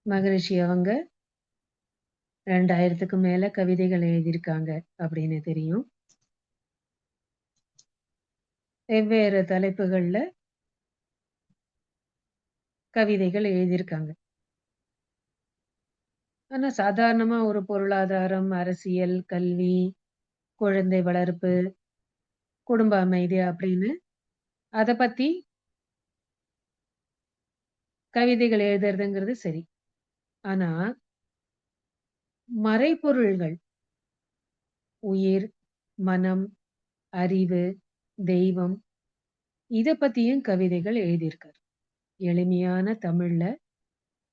மகரிஷி அவங்க 2000க்கு மேல கவிதைகள் எழுதியிருக்காங்க அப்படின்னு தெரியும். வெவ்வேறு தலைப்புகள்ல கவிதைகள் எழுதியிருக்காங்க. ஆனா சாதாரணமா ஒரு பொருளாதாரம், அரசியல், கல்வி, குழந்தை வளர்ப்பு, குடும்ப அமைதி அப்படின்னு அத பத்தி கவிதைகள் எழுதுறதுங்கிறது சரி. ஆனா மறைபொருள்கள், உயிர், மனம், அறிவு, தெய்வம் இத பத்தியும் கவிதைகள் எழுதியிருக்கார். எளிமையான தமிழ்ல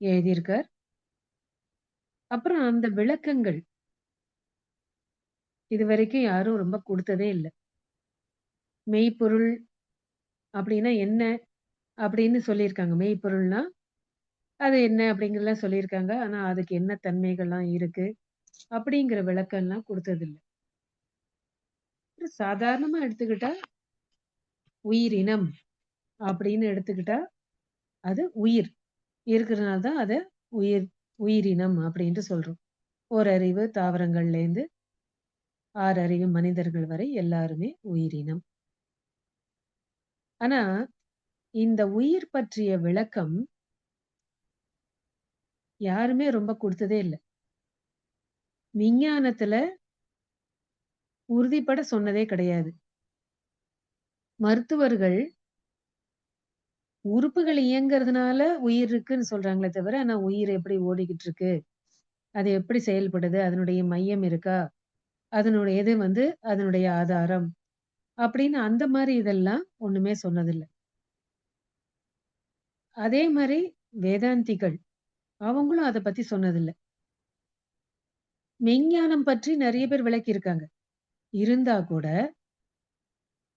எழுதியிருக்கார். அப்புறம் அந்த விளக்கங்கள் இதுவரைக்கும் யாரும் ரொம்ப குடுத்ததே இல்ல. மெய்ப்பொருள் அப்படின்னா என்ன? அப்படின்னு சொல்லியிருக்காங்க. மெய்ப்பொருள்னா, அது என்ன அப்படிங்கிறதெல்லாம் சொல்லியிருக்காங்க. ஆனா, அதுக்கு என்ன தன்மைகள்லாம் இருக்கு? அப்படிங்கிற விளக்கம்லாம் குடுத்ததில்ல. சாதாரணமா எடுத்துக்கிட்டா, உயிரினம் அப்படின்னு எடுத்துக்கிட்டா, அது உயிர். இருக்கிறனால தான் அத உயிர் உயிரினம் அப்படின்ட்டு சொல்றோம். ஓரறிவு தாவரங்கள்லேருந்து, ஆறறிவு மனிதர்கள் வரை எல்லாருமே உயிரினம். ஆனா, இந்த உயிர் பற்றிய விளக்கம் யாருமே ரொம்ப குடுத்ததே இல்ல. விஞ்ஞானத்துல உறுதிப்பட சொன்னதே கிடையாது. மருத்துவர்கள் உறுப்புகள் இயங்குறதுனால உயிர் இருக்குன்னு சொல்றாங்களே தவிர, ஆனா உயிர் எப்படி ஓடிக்கிட்டு இருக்கு? அது எப்படி செயல்படுது? அதனுடைய மையம் இருக்கா? அதனுடைய எது வந்து அதனுடைய ஆதாரம்? அப்படின்னு அந்த மாரி இதெல்லாம் ஒண்ணுமே சொன்னதில்ல. அதே மாரி வேதாந்திகள், அவங்களும் அத பத்தி சொன்னதில்ல. மெய்ஞானம் பற்றி நெறைய பேர் விளக்கியிருக்காங்க. இருந்தா கூட,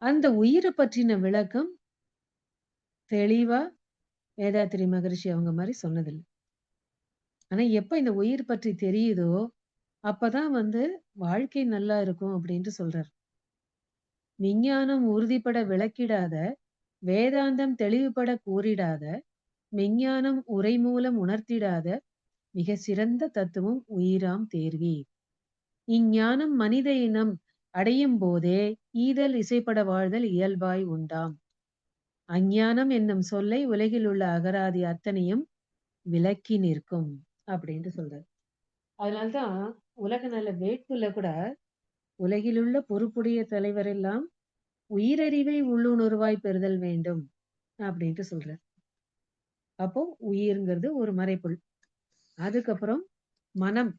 அந்த உயிர பற்றின விளக்கம் தெளிவா வேதாத்திரி மகரிஷி அவங்க மாரி சொன்னதில்ல. ஆனா எப்ப இந்த உயிர் பற்றி தெரியுதோ, அப்பதான் வந்து வாழ்க்கை நல்லா இருக்கும் அப்டின்ட்டு சொல்றாரு. விஞ்ஞானம் உறுதிப்பட விளக்கிடாத, வேதாந்தம் தெளிவுபட கூறிடாத, மெஞ்ஞானம் உரை மூலம் உணர்த்திடாத மிக சிறந்த தத்துவம் உயிராம் தேர்வி. இஞ்ஞானம் மனித இனம் அடையும் போதே ஈதல் இசைப்பட வாழ்தல் இயல்பாய் உண்டாம். அஞ்ஞானம் என்னும் சொல்லை உலகில் உள்ள அகராதி அத்தனையும் விளக்கி நிற்கும் அப்டின்ட்டு சொல்றாரு. அதனால்தான் உலக நல வேட்புல கூட உலகிலுள்ள பொறுப்புடைய தலைவரெல்லாம் உயிரறிவை உள்ளுணர்வாய் பெறுதல் வேண்டும் அப்படின்ட்டு சொல்றார். அப்போ உயிர்ங்கிறது ஒரு மறைப்பொருள். அதுக்கப்புறம் மனம்,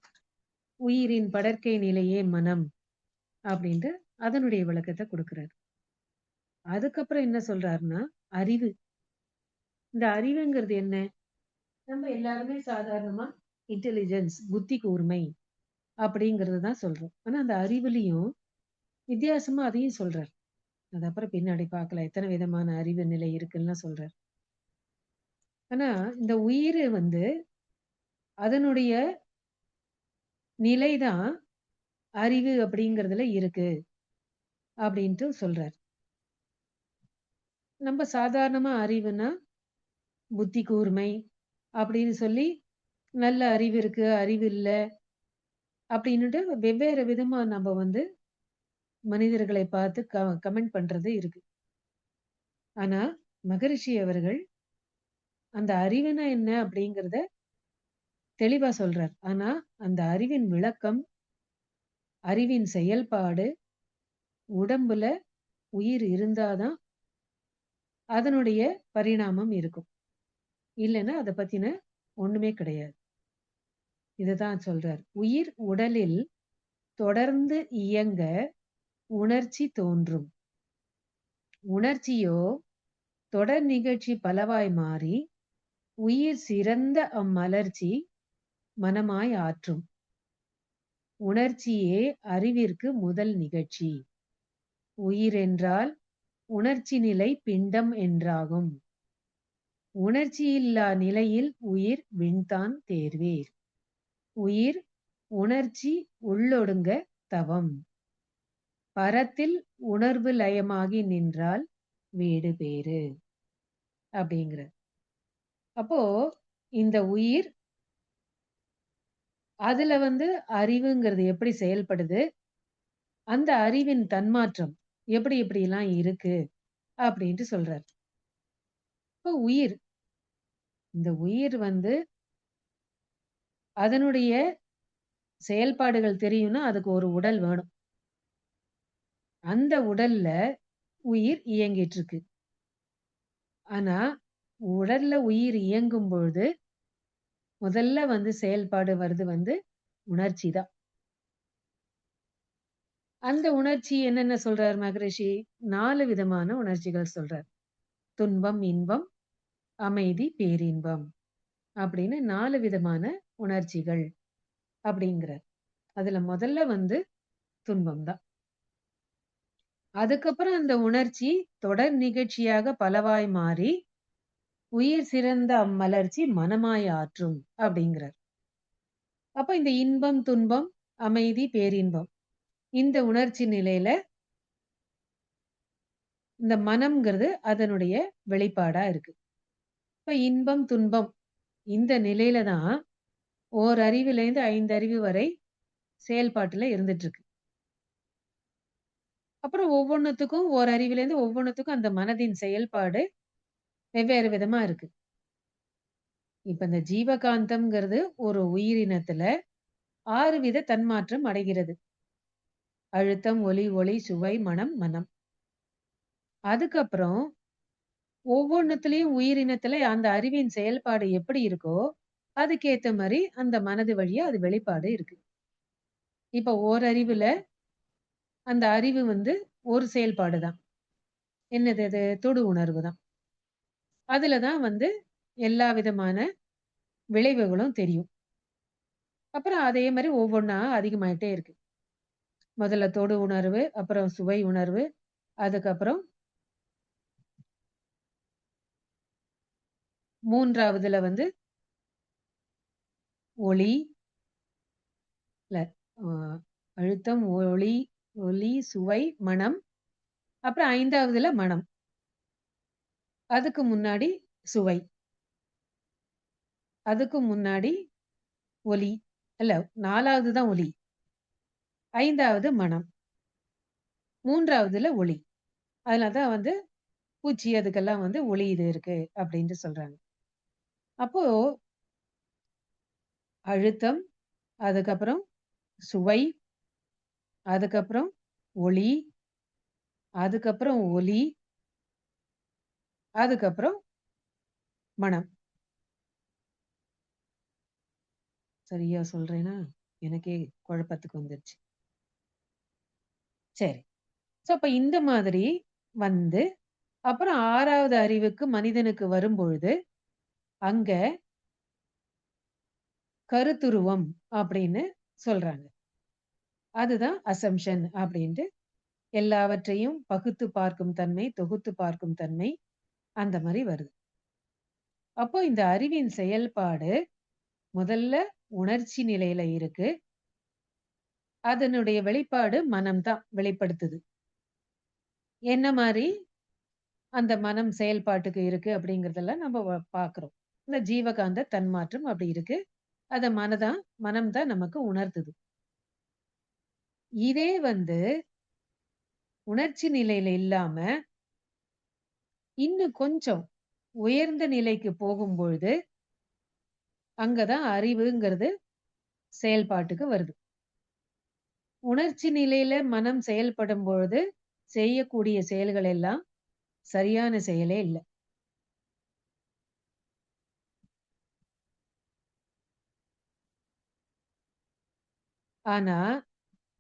உயிரின் படர்க்கை நிலையே மனம் அப்படின்ட்டு அதனுடைய விளக்கத்தை கொடுக்கிறார். அதுக்கப்புறம் என்ன சொல்றாருன்னா அறிவு. இந்த அறிவுங்கிறது என்ன? நம்ம எல்லாருமே சாதாரணமா இன்டெலிஜென்ஸ் புத்தி கூர்மை அப்படிங்கறது தான் சொல்றோம். ஆனா அந்த அறிவுலயும் வித்தியாசமா அதையும் சொல்றார். அது அப்புறம் பின்னாடி பார்க்கலாம். எத்தனை விதமான அறிவு நிலை இருக்குன்னு சொல்றார். ஆனா இந்த உயிர் வந்து அதனுடைய நிலைதான் அறிவு அப்படிங்கிறதுல இருக்கு அப்படின்ட்டு சொல்றார். நம்ம சாதாரணமா அறிவுனா புத்தி கூர்மை அப்படின்னு சொல்லி நல்ல அறிவு இருக்கு, அறிவு இல்ல அப்படின்னுட்டு வெவ்வேறு விதமா நம்ம வந்து மனிதர்களை பார்த்து கமெண்ட் பண்றது இருக்கு. ஆனா மகரிஷி அவர்கள் அந்த அறிவுனா என்ன அப்படிங்கிறத தெளிவா சொல்றார். ஆனா அந்த அறிவின் விளக்கம், அறிவின் செயல்பாடு, உடம்புல உயிர் இருந்தாதான் அதனுடைய பரிணாமம் இருக்கும். இல்லன்னா அத பத்தின ஒண்ணுமே கிடையாது. இதுதான் சொல்றார். உயிர் உடலில் தொடர்ந்து இயங்க உணர்ச்சி தோன்றும். உணர்ச்சியோ தொடர் நிகழ்ச்சி பலவாய் மாறி உயிர் சிறந்த அம்மலர்ச்சி மனமாய் ஆற்றும். உணர்ச்சியே அறிவிற்கு முதல் நிகழ்ச்சி. உயிர் என்றால் உணர்ச்சி நிலை பிண்டம் என்றாகும். உணர்ச்சியில்லா நிலையில் உயிர் விண்தான் தேர்வீர். உயிர் உணர்ச்சி உள்ளொடுங்க தவம். பரத்தில் உணர்வு லயமாகி நின்றால் வீடு பேறு அப்படிங்கிற. அப்போ இந்த உயிர் அதுல வந்து அறிவுங்கிறது எப்படி செயல்படுது? அந்த அறிவின் தன்மாற்றம் எப்படி எப்படிலாம் இருக்கு? அப்படின்ட்டு சொல்றாரு. இப்ப உயிர். இந்த உயிர் வந்து அதனுடைய செயல்பாடுகள் தெரியும்னா, அதுக்கு ஒரு உடல் வேணும். அந்த உடல்ல உயிர் இயங்கிட்டு இருக்கு. ஆனா, உடல்ல உயிர் இயங்கும் பொழுது, முதல்ல வந்து செயல்பாடு வருது வந்து உணர்ச்சி தான். அந்த உணர்ச்சி என்னென்ன சொல்றார் மகரிஷி? 4 விதமான உணர்ச்சிகள் சொல்றார். துன்பம், இன்பம், அமைதி, பேரின்பம் அப்படின்னு 4 விதமான உணர்ச்சிகள் அப்படிங்கிறார். அதுல முதல்ல வந்து துன்பம் தான். அதுக்கப்புறம் அந்த உணர்ச்சி தொடர் நிகழ்ச்சியாக பலவாய் மாறி, உயிர் சிறந்த அம்மலர்ச்சி மனமாய் ஆற்றும் அப்படிங்கிறார். அப்ப இந்த இன்பம், துன்பம், அமைதி, பேரின்பம் இந்த உணர்ச்சி நிலையில இந்த மனம்ங்கிறது அதனுடைய வெளிப்பாடா இருக்கு. இப்ப இன்பம், துன்பம் இந்த நிலையில தான் ஓரறிவிலேருந்து 5 அறிவு வரை செயல்பாட்டுல இருந்துட்டு இருக்கு. அப்புறம் ஒவ்வொன்னுத்துக்கும் ஓரறிவிலேருந்து ஒவ்வொன்னுத்துக்கும் அந்த மனதின் செயல்பாடு வெவ்வேறு விதமா இருக்கு. இப்ப இந்த ஜீவகாந்தம்ங்கிறது ஒரு உயிரினத்துல 6 வித தன்மாற்றம் அடைகிறது. அழுத்தம், ஒலி, சுவை, மனம். அதுக்கப்புறம் ஒவ்வொன்னுத்துலயும் உயிரினத்துல அந்த அறிவின் செயல்பாடு எப்படி இருக்கோ, அதுக்கேத்த மாரி அந்த மனது வழியா அது வெளிப்பாடு இருக்கு. இப்ப ஓரறிவுல அந்த அறிவு வந்து ஒரு செயல்பாடு தான். என்னது அது? தொடு உணர்வு தான். அதுல தான் வந்து எல்லா விதமான விளைவுகளும் தெரியும். அப்புறம் அதே மாரி ஒவ்வொன்னா அதிகமாயிட்டே இருக்கு. முதல்ல தொடு உணர்வு, அப்புறம் சுவை உணர்வு, அதுக்கப்புறம் 3வதுல வந்து ஒளி, இல்ல அ அழுத்தம், ஒலி, சுவை, மனம். அப்புறம் 5வதுல மனம். அதுக்கு முன்னாடி சுவை. அதுக்கு முன்னாடி ஒலி. இல்ல 4வது தான் ஒலி. 5வது மனம். 3வதுல ஒளி. அதனால தான் வந்து பூச்சி அதுக்கெல்லாம் வந்து ஒளி இது இருக்கு அப்டின்ட்டு சொல்றாங்க. அப்போ அழுத்தம், அதுக்கப்புறம் சுவை, அதுக்கப்புறம் ஒளி, அதுக்கப்புறம் ஒலி, அதுக்கப்புறம் மனம். சரியா சொல்றேனா? எனக்கே குழப்பத்துக்கு வந்துருச்சு. சரி. அப்ப இந்த மாதிரி வந்து, அப்புறம் 6வது அறிவுக்கு மனிதனுக்கு வரும்பொழுது, அங்க கருத்துருவம் அப்படின்னு சொல்றாங்க. அதுதான் அசம்ப்ஷன் அப்படின்ட்டு எல்லாவற்றையும் பகுத்து பார்க்கும் தன்மை, தொகுத்து பார்க்கும் தன்மை அந்த மாரி வருது. அப்போ இந்த அறிவின் செயல்பாடு முதல்ல உணர்ச்சி நிலையில இருக்கு. அதனுடைய வெளிப்பாடு மனம் தான் வெளிப்படுத்துது. என்ன மாரி அந்த மனம் செயல்பாட்டுக்கு இருக்கு அப்படிங்கிறதெல்லாம் நம்ம பார்க்கிறோம். இந்த ஜீவகாந்த தன்மாற்றம் அப்படி இருக்கு. அத மனம் தான் நமக்கு உணர்த்துது. இதே வந்து உணர்ச்சி நிலையில இல்லாம, இன்னும் கொஞ்சம் உயர்ந்த நிலைக்கு போகும்பொழுது, அங்க தான் அறிவுங்கிறது செயல்பாட்டுக்கு வருது. உணர்ச்சி நிலையில மனம் செயல்படும் பொழுது, செய்யக்கூடிய செயல்கள் எல்லாம் சரியான செயலே இல்ல. ஆனா,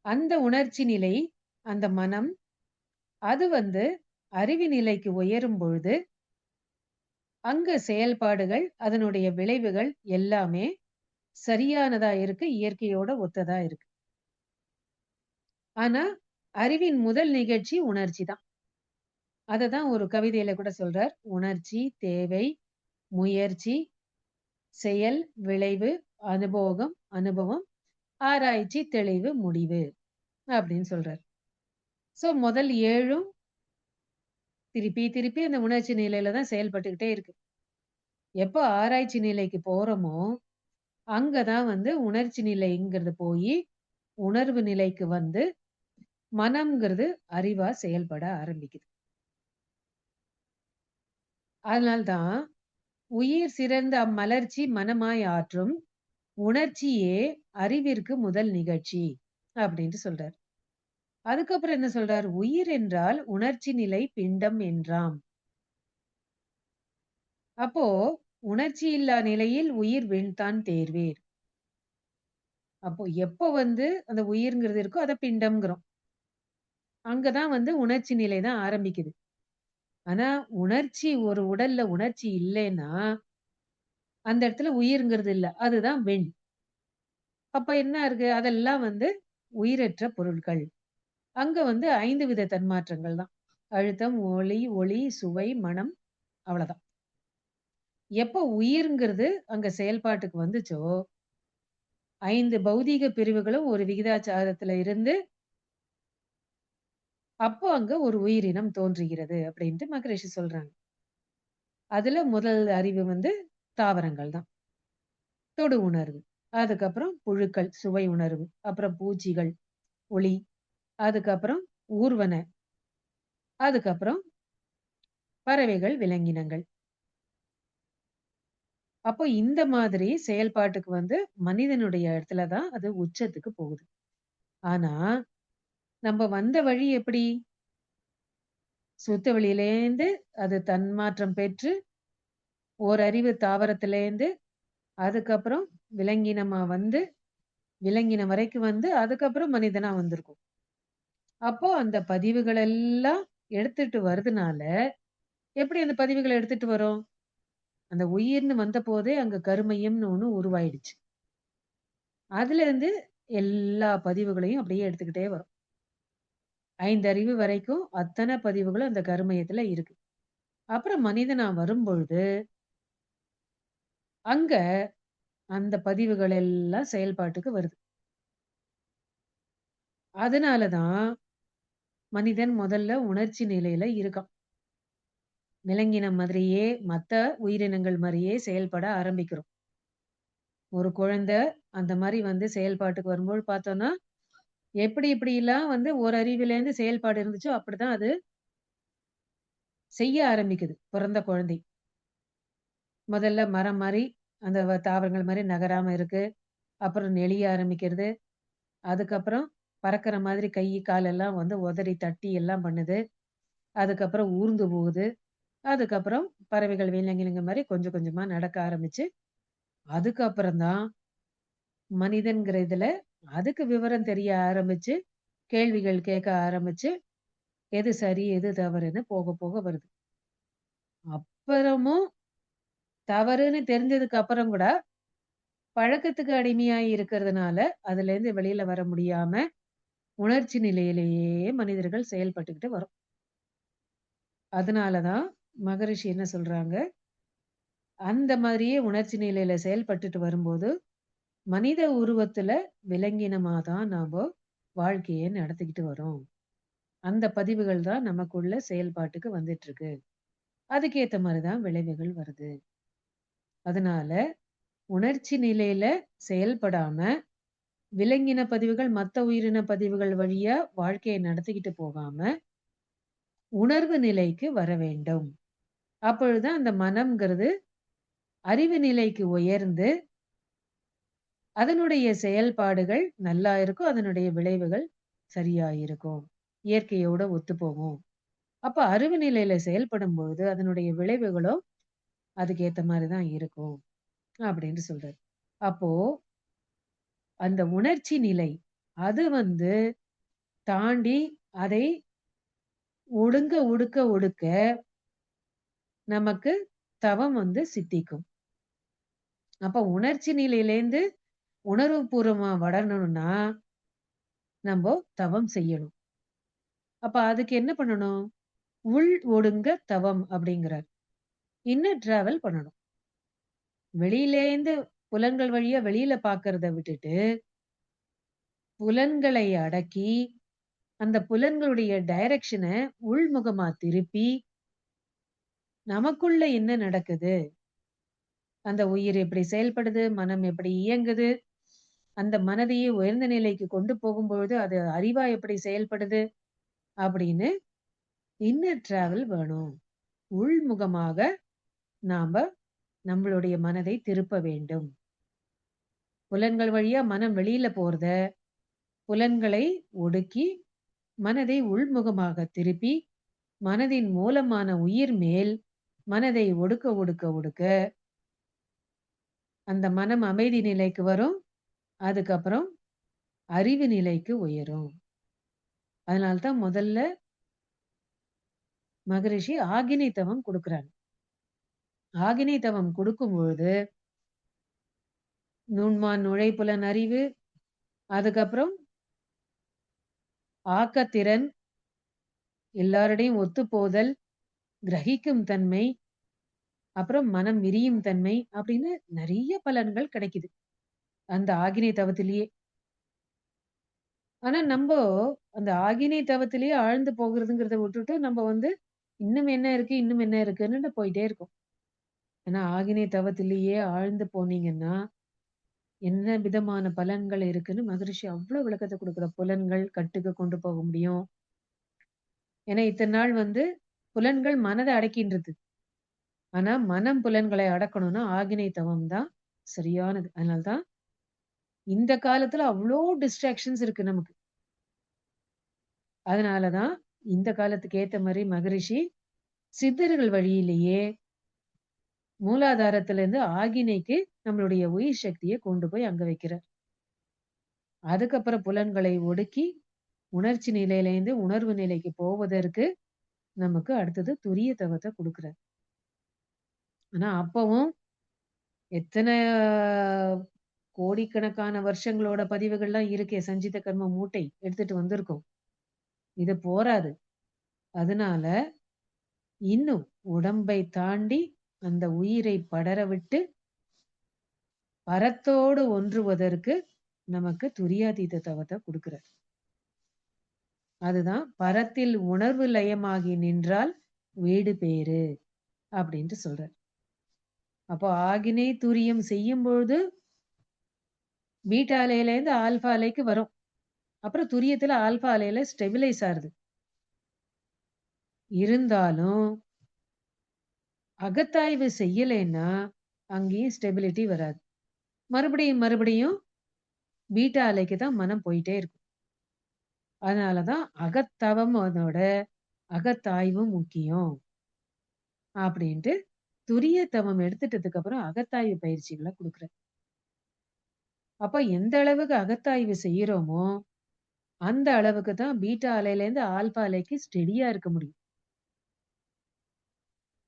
அந்த உணர்ச்சி நிலை, அந்த மனம், அது வந்து அறிவு நிலைக்கு உயரும் பொழுது, அங்க செயல்பாடுகள், அதனுடைய விளைவுகள் எல்லாமே சரியானதா இருக்கு. இயற்கையோட ஒத்ததா இருக்கு. ஆனா, அறிவின் முதல் நிகழ்ச்சி உணர்ச்சி தான். அததான் ஒரு கவிதையில கூட சொல்றார். உணர்ச்சி, தேவை, முயற்சி, செயல், விளைவு, அனுபவம், ஆராய்ச்சி, தெளிவு, முடிவு அப்படின்னு சொல்றார். முதல் 7ம் திருப்பி அந்த உணர்ச்சி நிலையில தான் செயல்பட்டுக்கிட்டே இருக்கு. எப்போ ஆராய்ச்சி நிலைக்கு போறோமோ, அங்க தான் வந்து உணர்ச்சி நிலைங்கிறது போயி, உணர்வு நிலைக்கு வந்து மனம்ங்கிறது அறிவா செயல்பட ஆரம்பிக்குது. அதனால தான் உயிர் சிறந்த அம்மலர்ச்சி மனமாய் ஆற்றும் உணர்ச்சியே அறிவிற்கு முதல் நிகழ்ச்சி அப்படின்னு சொல்றார். அதுக்கப்புறம் என்ன சொல்றார்? உயிர் என்றால் உணர்ச்சி நிலை பிண்டம் என்றாம். அப்போ உணர்ச்சி இல்லா நிலையில் உயிர் விண்தான் தேர்வீர். அப்போ எப்போ வந்து அந்த உயிர்ங்கிறது இருக்கோ அத பிண்டம்ங்கிறோம். அங்க தான் வந்து உணர்ச்சி நிலை தான் ஆரம்பிக்குது. ஆனா உணர்ச்சி ஒரு உடல்ல உணர்ச்சி இல்லைன்னா, அந்த இடத்துல உயிர்ங்கிறது இல்ல. அதுதான் விண். அப்ப என்ன இருக்கு? அதெல்லாம் வந்து உயிரற்ற பொருட்கள். அங்க வந்து 5 வித தன்மாற்றங்கள் தான். அழுத்தம், ஒளி, ஒளி, சுவை, மணம் அவ்வளதான். எப்போ உயிர்ங்கிறது அங்க செயல்பாட்டுக்கு வந்துச்சோ, 5 பௌதீக பிரிவுகளும் ஒரு விகிதாச்சாரத்துல இருந்து, அப்போ அங்க ஒரு உயிரினம் தோன்றுகிறது அப்படின்ட்டு மகரிஷி சொல்றாங்க. அதுல முதல் அறிவு வந்து தாவரங்கள் தான். தொடு உணர்வு. அதுக்கப்புறம் புழுக்கள், சுவை உணர்வு. அப்புறம் பூச்சிகள், ஒளி. அதுக்கப்புறம் ஊர்வன. அதுக்கப்புறம் பறவைகள், விலங்கினங்கள். அப்போ இந்த மாதிரி செயல்பாட்டுக்கு வந்து மனிதனுடைய இடத்துல தான் அது உச்சத்துக்கு போகுது. ஆனா, நம்ம வந்த வழி எப்படி? சுத்த வெளியிலேந்து அது தன்மாற்றம் பெற்று, ஓரறிவு தாவரத்திலேந்து, அதுக்கப்புறம் விலங்கினமா வந்து, விலங்கினம் வரைக்கும் வந்து, அதுக்கப்புறம் மனிதனா வந்திருக்கும். அப்போ அந்த பதிவுகள் எல்லாம் எடுத்துட்டு வரதுனால, எப்படி அந்த பதிவுகள எடுத்துட்டு வரும்? அந்த உயிர்ன்னு வந்தபோதே அங்க கருமையம்னு ஒண்ணு உருவாயிடுச்சு. அதுலேருந்து எல்லா பதிவுகளையும் அப்படியே எடுத்துக்கிட்டே வரும். 5 அறிவு வரைக்கும் அத்தன பதிவுகளும் அந்த கருமையத்துல இருக்கு. அப்புறம் மனிதனா வரும்பொழுது, அங்க அந்த பதிவுகள் எல்லாம் செயல்பாட்டுக்கு வருது. அதனால தான் மனிதன் முதல்ல உணர்ச்சி நிலையில இருக்கான். விலங்கினம் மாதிரியே, மத்த உயிரினங்கள் மாரியே செயல்பட ஆரம்பிக்கிறோம். ஒரு குழந்தை அந்த மாரி வந்து செயல்பாட்டுக்கு வரும்போது பார்த்தோம்னா, எப்படி எப்படிலாம் வந்து ஒரு அறிவிலேருந்து செயல்பாடு இருந்துச்சோ, அப்படிதான் அது செய்ய ஆரம்பிக்குது, பிறந்த குழந்தை. முதல்ல மரம் மாரி, அந்த தாவரங்கள் மாரி நகராம இருக்கு. அப்புறம் நெளிய ஆரம்பிக்கிறது. அதுக்கப்புறம் பறக்கிற மாதிரி கை, காலெல்லாம் வந்து உதறி தட்டி எல்லாம் பண்ணுது. அதுக்கப்புறம் ஊர்ந்து போகுது. அதுக்கப்புறம் பறவைகள், விலங்கினங்க மாரி கொஞ்சம் கொஞ்சமா நடக்க ஆரம்பிச்சு, அதுக்கப்புறம் தான் மனிதன்கிற இதுல அதுக்கு விவரம் தெரிய ஆரம்பிச்சு, கேள்விகள் கேட்க ஆரம்பிச்சு, எது சரி, எது தவறுன்னு போக போக வருது. அப்புறமும் தவறுன்னு தெரிஞ்சதுக்கு அப்புறம் கூட, பழக்கத்துக்கு அடிமையாயி இருக்கிறதுனால, அதுலேருந்து வெளியில வர முடியாம, உணர்ச்சி நிலையிலேயே மனிதர்கள் செயல்பட்டுக்கிட்டு வரோம். அதனால தான் மகரிஷி என்ன சொல்றாங்க, அந்த மாதிரியே உணர்ச்சி நிலையில செயல்பட்டுட்டு வரும்போது, மனித உருவத்துல விலங்கினமா தான் நாம வாழ்க்கைய நடத்திக்கிட்டு வரோம். அந்த பதிவுகள் தான் நமக்குள்ள செயல்பாட்டுக்கு வந்துட்டு இருக்கு. அதுக்கேத்த மாரி தான் விளைவுகள் வருது. அதனால உணர்ச்சி நிலையில செயல்படாம, விலங்கின பதிவுகள், மத்த உயிரின பதிவுகள் வழியா வாழ்க்கைய நடத்திக்கிட்டு போகாம, உணர்வு நிலைக்கு வர வேண்டும். அப்பொழுதுதான் அந்த மனம்ங்கிறது அறிவு நிலைக்கு உயர்ந்து, அதனுடைய செயல்பாடுகள் நல்லா இருக்கும். அதனுடைய விளைவுகள் சரியா இருக்கும். இயற்கையோட ஒத்துப்போகும். அப்ப அறிவு நிலையில செயல்படும்பொழுது, அதனுடைய விளைவுகளும் அதுக்கு ஏத்த மாரி தான் இருக்கும். அப்படின்னு சொல்றாரு. அப்போ அந்த உணர்ச்சி நிலை, அது வந்து தாண்டி அதை ஒடுக்க நமக்கு தவம் வந்து சித்திக்கும். அப்ப உணர்ச்சி நிலையிலேருந்து உணர்வுபூர்வமா வளரணும்னா, நம்போ தவம் செய்யணும். அப்ப அதுக்கு என்ன பண்ணணும்? உள் ஒடுங்க தவம் அப்படிங்கிறார். இன்னர் டிராவல் பண்ணணும். வெளியிலேருந்து புலன்கள் வழியா வெளியில பார்க்கிறத விட்டுட்டு, புலன்களை அடக்கி, அந்த புலன்களுடைய டைரக்ஷன உள்முகமா திருப்பி, நமக்குள்ள என்ன நடக்குது? அந்த உயிர் எப்படி செயல்படுது, மனம் எப்படி இயங்குது, அந்த மனதையே உயர்ந்த நிலைக்கு கொண்டு போகும்பொழுது, அது அறிவா எப்படி செயல்படுது அப்படின்னு இன்னர் டிராவல் வேணும். உள்முகமாக நாம நம்மளுடைய மனதை திருப்ப வேண்டும். புலன்கள் வழியா மனம் வெளியில போறத, புலன்களை ஒடுக்கி, மனதை உள்முகமாக திருப்பி, மனதின் மூலமான உயிர் மேல் மனதை ஒடுக்க, ஒடுக்க, ஒடுக்க, அந்த மனம் அமைதி நிலைக்கு வரும். அதுக்கப்புறம் அறிவு நிலைக்கு உயரும். அதனால தான் முதல்ல மகரிஷி ஆகினை தவம் குடுக்குறாங்க. ஆகினை தவம் குடுக்கும் பொழுது, நுண்மான் நுழைப்புலன் அறிவு, அதுக்கப்புறம் ஆக்கத்திறன், எல்லாரிடையும் ஒத்துப்போதல், கிரகிக்கும் தன்மை, அப்புறம் மனம் விரியும் தன்மை அப்படின்னு நெறைய பலன்கள் கிடைக்குது. அந்த ஆகினை தவத்திலேயே. ஆனா அந்த ஆகினை தவத்திலேயே ஆழ்ந்து போகிறதுங்கிறத விட்டுட்டு நம்ம வந்து இன்னும் என்ன இருக்கு, இன்னும் என்ன இருக்குன்னு போயிட்டே இருக்கோம். ஏன்னா ஆகினை தவத்திலேயே ஆழ்ந்து போனீங்கன்னா, என்ன விதமான பலன்கள் இருக்குன்னு மகரிஷி அவ்ளோ விளக்கத்த குடுக்குற புலன்கள் கட்டுக்கு கொண்டு போக முடியும். ஏன்னா இத்தன நாள் வந்து புலன்கள் மனத அடக்கின்றது. ஆனா மனம் புலன்களை அடக்கணும்னா ஆகினை தவம் தான் சரியானது. அதனால தான் இந்த காலத்துல அவ்ளோ டிஸ்ட்ராக்ஷன்ஸ் இருக்கு நமக்கு. அதனால தான் இந்த காலத்துக்கு ஏத்த மாரி மகரிஷி சித்தர்கள் வழியிலேயே மூலாதாரத்திலிருந்து ஆகினைக்கு நம்மளுடைய உயிர் சக்திய கொண்டு போய் அங்க வைக்கிறார். அதுக்கப்புறம் புலன்களை ஒடுக்கி உணர்ச்சி நிலையிலேருந்து உணர்வு நிலைக்கு போவதற்கு நமக்கு அடுத்தது துரிய தவத்த குடுக்குறார். ஆனா அப்பவும் எத்தன கோடிக்கணக்கான வருஷங்களோட பதிவுகள்லாம் இருக்கே சஞ்சித கர்ம மூட்டை எடுத்துட்டு வந்திருக்கோம். இது போராது. அதனால இன்னும் உடம்பை தாண்டி அந்த உயிரை படர விட்டு பரத்தோடு ஒன்றுவதற்கு நமக்கு துரியாதீத தவத்த குடுக்குறார். அதுதான் பரத்தில் உணர்வு லயமாகி நின்றால் வீடு பேறு அப்படின்ட்டு சொல்றார். அப்போ ஆகினை துரியம் செய்யும் பொழுது பீட்டா அலையிலேருந்து ஆல்பா அலைக்கு வரும். அப்புறம் துரியத்துல ஆல்பா அலையில ஸ்டெபிலைஸ் ஆகுது. இருந்தாலும் அகத்தாய்வு செய்யலைன்னா அங்கேயும் ஸ்டெபிலிட்டி வராது. மறுபடியும் பீட்டா அலைக்கு தான் மனம் போயிட்டே இருக்கும். அதனாலதான் அகத்தவம் அதோட அகத்தாய்வும் முக்கியம் அப்படின்ட்டு துரிய தவம் எடுத்துட்டதுக்கு அப்புறம் அகத்தாய்வு பயிற்சிகளை கொடுக்குறேன். அப்ப எந்த அளவுக்கு அகத்தாய்வு செய்யறோமோ அந்த அளவுக்கு தான் பீட்டா அலையில இருந்து ஆல்பா அலைக்கு ஸ்டெடியா இருக்க முடியும்.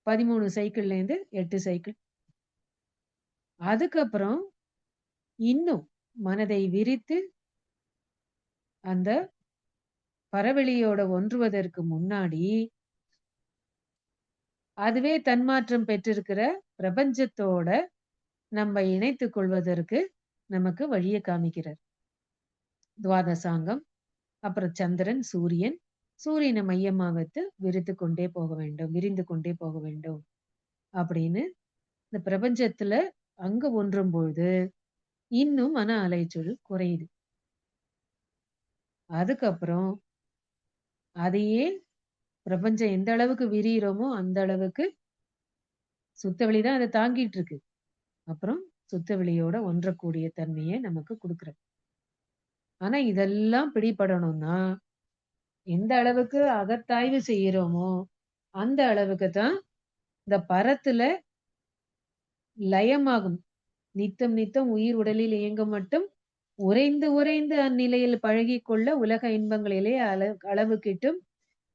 13 சைக்கிள்ல இருந்து 8 சைக்கிள். அதுக்கப்புறம் இன்னும் மனதை விரித்து அந்த பரவெளியோட ஒன்றுவதற்கு முன்னாடி அதுவே தன்மாற்றம் பெற்றிருக்கிற பிரபஞ்சத்தோட நம்ம இணைத்துக் கொள்வதற்கு நமக்கு வழியை காமிக்கிறார். துவாதசாங்கம், அப்புறம் சந்திரன், சூரியனை மையமா வைத்து விரிந்து கொண்டே போக வேண்டும் அப்படின்னு இந்த பிரபஞ்சத்துல அங்க ஒன்றும் பொழுது இன்னும் மன அலைச்சல் குறையுது. அதுக்கப்புறம் அதையே பிரபஞ்சம் எந்த அளவுக்கு விரிகிறோமோ அந்த அளவுக்கு சுத்த வெளிதான் அதை தாங்கிட்டு இருக்கு. அப்புறம் சுத்த வெளியோட ஒன்றக்கூடிய தன்மையை நமக்கு கொடுக்குற. ஆனா இதெல்லாம் பிடிபடணும்னா எந்த அளவுக்கு அகத்தாய்வு செய்யறோமோ அந்த அளவுக்கு தான் இந்த பரத்துல லயமாகும். நித்தம் நித்தம் உயிர் உடலில் இயங்க மட்டும் உறைந்து அந்நிலையில் பழகிக்கொள்ள உலக இன்பங்களிலே அளவு கிட்டும்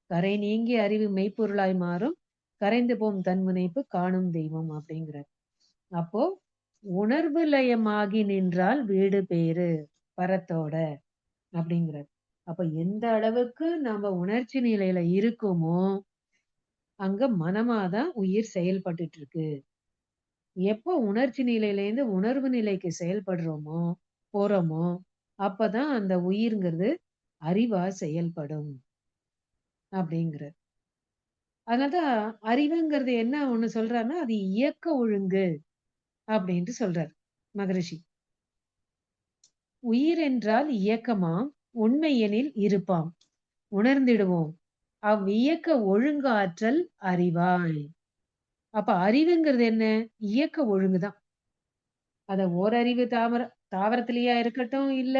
கரை நீங்கி அறிவு மெய்ப்பொருளாய் மாறும் கரைந்து போம் தன்முனைப்பு காணும் தெய்வம் அப்படிங்கிறார். அப்போ உணர்வு லயமாகி நின்றால் வீடு பேரு பரத்தோட அப்படிங்கிறார். அப்ப எந்த அளவுக்கு நாம உணர்ச்சி நிலையில இருக்குமோ அங்க மனமாதான் உயிர் செயல்பட்டுட்டு இருக்கு. எப்போ உணர்ச்சி நிலையிலேருந்து உணர்வு நிலைக்கு போறோமோ அப்பதான் அந்த உயிர்ங்கிறது அறிவா செயல்படும் அப்படிங்கிற. அதனாலதான் அறிவுங்கிறது என்ன ஒண்ணு சொல்றாருன்னா அது இயக்க ஒழுங்கு அப்படின்ட்டு சொல்றார் மகரிஷி. உயிர் என்றால் இயக்கமாம், உண்மையெனில் இருப்பாம். உணர்ந்திடுவோம். அவ்வியக்க ஒழுங்காற்றல் அறிவாய். அப்ப அறிவுங்கிறது என்ன? இயக்க ஒழுங்கு தான். அத ஓரறிவு தாவரத்திலயா இருக்கட்டும், இல்ல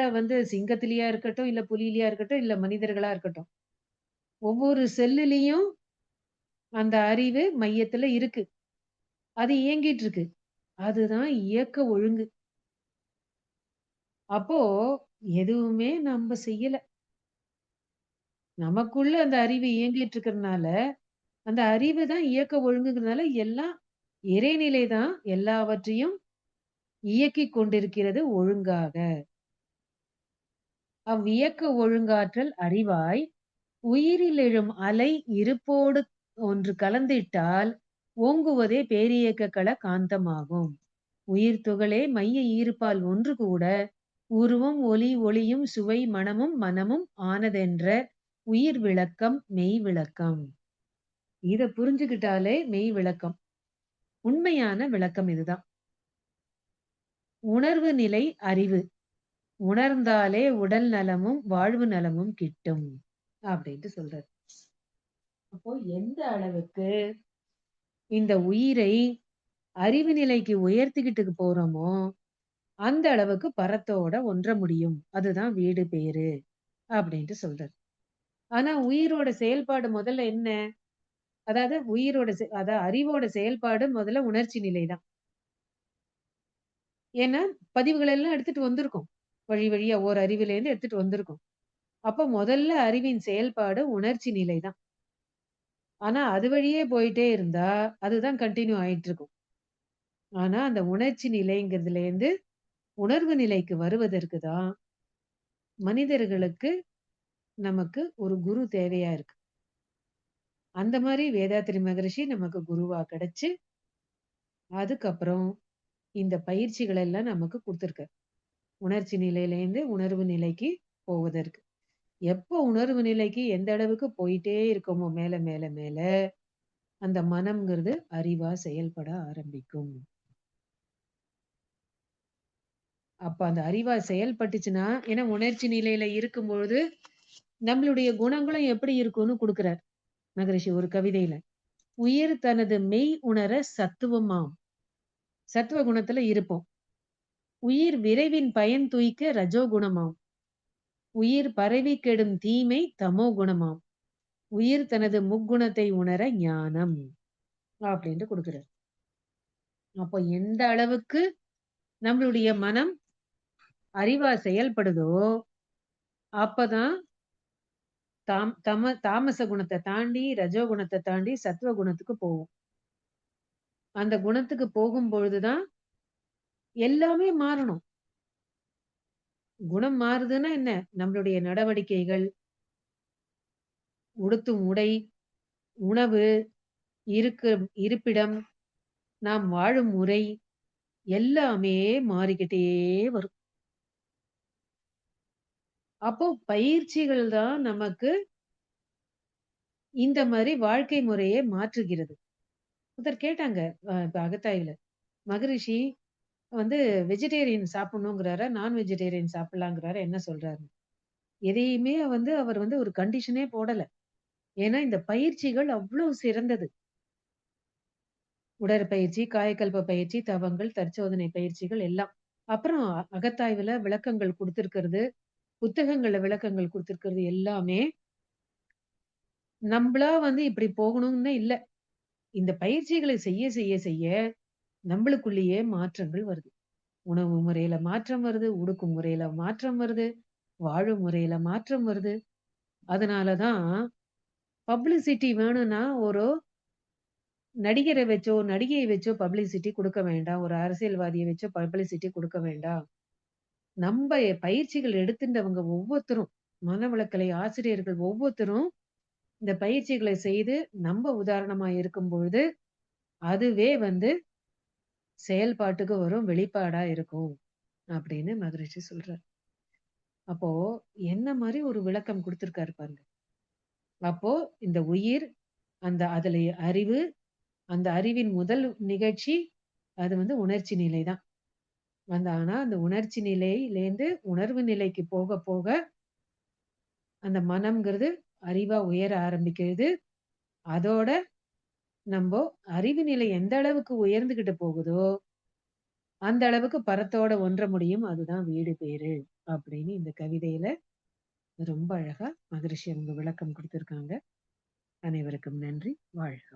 சிங்கத்திலயா இருக்கட்டும், இல்ல புலியிலயா இருக்கட்டும், இல்ல மனிதர்களா இருக்கட்டும். ஒவ்வொரு செல்லுலயும் அந்த அறிவு மையத்துல இருக்கு. அது இயங்கிட்டு இருக்கு. அதுதான் இயக்க ஒழுங்கு. அப்போ எதுவுமே நம்ப செய்யல. நமக்குள்ள அந்த அறிவு இயங்கிட்டு இருக்கிறதுனால, அந்த அறிவு தான் இயக்க ஒழுங்குங்கிறதுனால எல்லாம் இறைநிலை தான் எல்லாவற்றையும் இயக்கிக் கொண்டிருக்கிறது ஒழுங்காக. அவ்வியக்க ஒழுங்காற்றல் அறிவாய், உயிரில் எழும் அலை இருப்போடு ஒன்று கலந்திட்டால் ஓங்குவதே பேரியக்க கள காந்தமாகும். உயிர் துகளே மைய ஈர்ப்பால் ஒன்று கூட உருவம், ஒலி, ஒளியும், சுவை, மணமும், மனமும் ஆனதென்ற உயிர் விளக்கம் மெய் விளக்கம். இத புரிஞ்சுகிட்டாலே மெய் விளக்கம். உண்மையான விளக்கம் இதுதான். உணர்வு நிலை அறிவு. உணர்ந்தாலே உடல் நலமும், வாழ்வு நலமும் கிட்டும். அப்படின்ட்டு சொல்றாரு. அப்போ எந்த அளவுக்கு இந்த உயிரை அறிவு நிலைக்கு உயர்த்திக்கிட்டு போறோமோ, அந்த அளவுக்கு பரத்தோட ஒன்ற முடியும். அதுதான் வீடு பேறு அப்படின்ட்டு சொல்றாரு. ஆனா உயிரோட செயல்பாடு முதல்ல என்ன? அதாவது அறிவோட செயல்பாடு முதல்ல உணர்ச்சி நிலைதான். ஏன்னா பதிவுகள் எல்லாம் எடுத்துட்டு வந்திருக்கோம். வழி வழியா அறிவிலேருந்து எடுத்துட்டு வந்திருக்கோம். அப்ப முதல்ல அறிவின் செயல்பாடு உணர்ச்சி நிலைதான். ஆனா அது வழியே போயிட்டே இருந்தா, அதுதான் கன்டின்யூ ஆயிட்டு இருக்கும். ஆனா அந்த உணர்ச்சி நிலைங்கிறதுலேருந்து உணர்வு நிலைக்கு வருவதற்கு தான் மனிதர்களுக்கு நமக்கு ஒரு குரு தேவையா இருக்கு. அந்த மாரி வேதாத்திரி மகரிஷி நமக்கு குருவா கிடைச்சு, அதுக்கப்புறம் இந்த பயிற்சிகள் எல்லாம் நமக்கு குடுத்திருக்காரு. உணர்ச்சி நிலையிலேருந்து உணர்வு நிலைக்கு போவதற்கு. எப்போ உணர்வு நிலைக்கு எந்த அளவுக்கு போயிட்டே இருக்கோமோ மேல, மேல, மேல அந்த மனம்ங்கிறது அறிவா செயல்பட ஆரம்பிக்கும். அப்ப அந்த அறிவா செயல்பட்டுச்சுன்னா, ஏன்னா உணர்ச்சி நிலையில இருக்கும்பொழுது, நம்மளுடைய குணங்களும் எப்படி இருக்கும்னு குடுக்குறார் மகரிஷி ஒரு கவிதையில. உயிர் தனது மெய் உணர சத்துவமாம். சத்துவ குணத்துல இருப்போம். உயிர் விரைவின் பயன் துய்க்க ரஜோகுணமாம். உயிர் பரவி கெடும் தீமை தமோ குணமாம். உயிர் தனது முக்குணத்தை உணர ஞானம். அப்படின்ட்டு குடுக்குறார். அப்போ எந்த அளவுக்கு நம்மளுடைய மனம் அறிவா செயல்படுதோ, அப்பதான் தாமச குணத்த தாண்டி, ரஜோ குணத்த தாண்டி சத்துவ குணத்துக்கு போகும். அந்த குணத்துக்கு போகும்பொழுது தான் எல்லாமே மாறணும். குணம் மாறுதுன்னா என்ன? நம்மளுடைய நடவடிக்கைகள், உடுத்தும் உடை, உணவு, இருப்பிடம், நாம் வாழும் முறை எல்லாமே மாறிக்கிட்டே வரும். அப்போ பயிற்சிகள் தான் நமக்கு இந்த மாரி வாழ்க்கை முறையை மாற்றுகிறது. ஒருத்தர் கேட்டாங்க இப்ப அகத்தாய்வுல. மகரிஷி வந்து வெஜிடேரியன் சாப்பிடணுங்கிறாரா? நான் வெஜிடேரியன் சாப்பிடலாங்கிறாரா? என்ன சொல்றாரு? எதையுமே அவர் ஒரு கண்டிஷனே போடல. ஏன்னா இந்த பயிற்சிகள் அவ்ளோ சிறந்தது. உடற்பயிற்சி, காயகல்ப பயிற்சி, தவங்கள், தற்சோதனை பயிற்சிகள் எல்லாம். அப்புறம் அகத்தாய்வுல விளக்கங்கள் குடுத்திருக்கிறது, புத்தகங்கள்ல விளக்கங்கள் குடுத்திருக்கிறது எல்லாமே, நம்பளா இப்படி போகணும்னு இல்ல. இந்த பயிற்சிகளை செய்ய, செய்ய, செய்ய நம்பளுக்குள்ளேயே மாற்றங்கள் வருது. உணவு முறையில மாற்றம் வருது, உடுக்கும் முறையில மாற்றம் வருது, வாழும் முறையில மாற்றம் வருது. அதனால தான் பப்ளிசிட்டி வேணும்னா ஒரு நடிகர வச்சோ, நடிகைய வச்சோ பப்ளிசிட்டி குடுக்க வேண்டாம். ஒரு அரசியல்வாதிய வச்சோ பப்ளிசிட்டி குடுக்க வேண்டாம். நம்ப பயிற்சிகள் எடுத்துண்டவங்க ஒவ்வொருத்தரும், மனவளக்கலை ஆசிரியர்கள் ஒவ்வொருத்தரும் இந்த பயிற்சிகளை செய்து நம்ப உதாரணமா இருக்கும் பொழுது, அதுவே செயல்பாட்டுக்கு வரும், வெளிப்பாடா இருக்கும். அப்படின்னு மகரிஷி சொல்றார். அப்போ என்ன மாரி ஒரு விளக்கம் குடுத்திருக்காரு பாருங்க. அப்போ இந்த உயிர், அதுல அறிவு, அந்த அறிவின் முதல் நிகழ்ச்சி அது வந்து உணர்ச்சி நிலை தான். ஆனா அந்த உணர்ச்சி நிலையிலேருந்து உணர்வு நிலைக்கு போக, போக அந்த மனம்ங்கிறது அறிவா உயர ஆரம்பிக்கிறது. அதோட நம்போ அறிவு நிலை எந்த அளவுக்கு உயர்ந்துகிட்டு போகுதோ, அந்த அளவுக்கு பரத்தோட ஒன்ற முடியும். அதுதான் வீடு பேறு. அப்படின்னு இந்த கவிதையில ரொம்ப அழகா மகரிஷி அவங்க விளக்கம் குடுத்திருக்காங்க. அனைவருக்கும் நன்றி. வாழ்க!